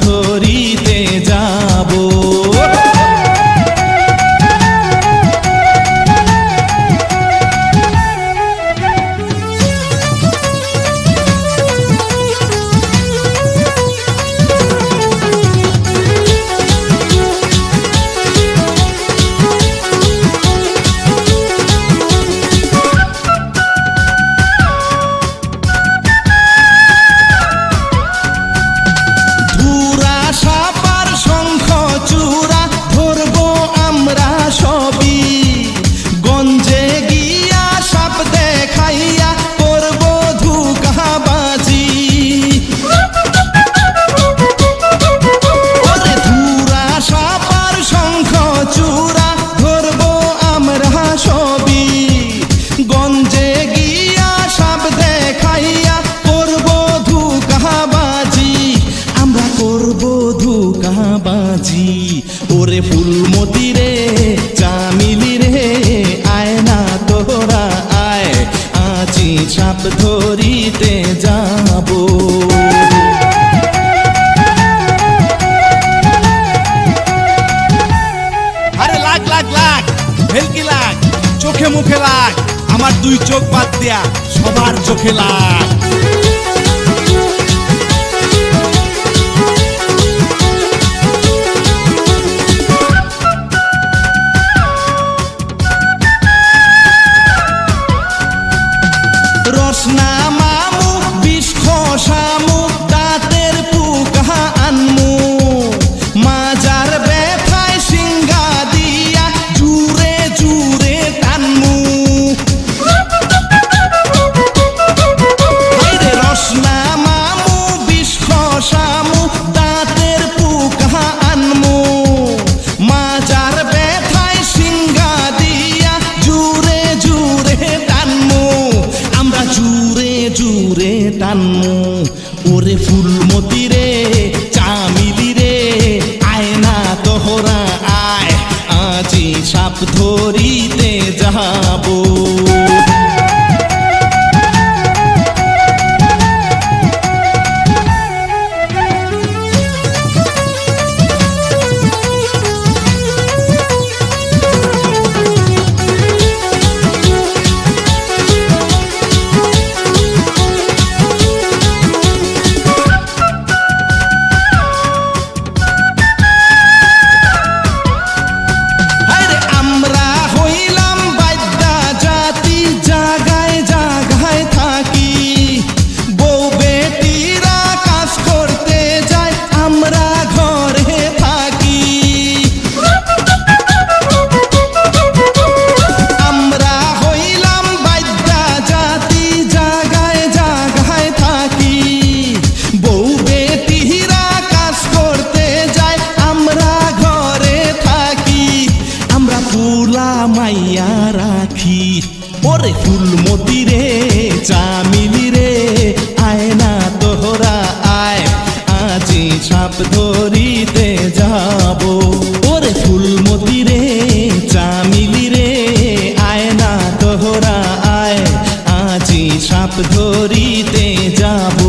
ধরিতে যাব। ওরে ফুলমতি রে চামিলি রে আয় না তোরা আয়, আজি সাপ ধরিতে যাব। আরে লাগ লাগ লাগ ভেলকি লাগ, চোখে মুখে লাগ, আমার দুই চোখ বাদ দেয়া সবার চোখে লাগ। রসনা মামু বিষ খসামু দাঁতের পুকা আনমু, মাজার ব্যথায় সিঙ্গা দিয়া জুরে জুরে টানমু। রসনা মামু বিষ খসামু দাঁতের পুকা আনমু, মাজার ব্যথায় সিঙ্গা দিয়া জুরে জুরে টানমু, আমরা জুরে জুরে টানমু। ওরে ফুলমতি রে চামিলি রে আয় না তোহরা আয়, আজি সাপ ধরিতে যাব। মাইয়া রাখি ওরে ফুলমতি রে চামিলি রে আয় না তোহরা আয়, আজি সাপ ধরিতে যাব। ওরে ফুলমতি রে চামিলি রে আয় না তোহরা আয়, আজি সাপ ধরিতে যাব।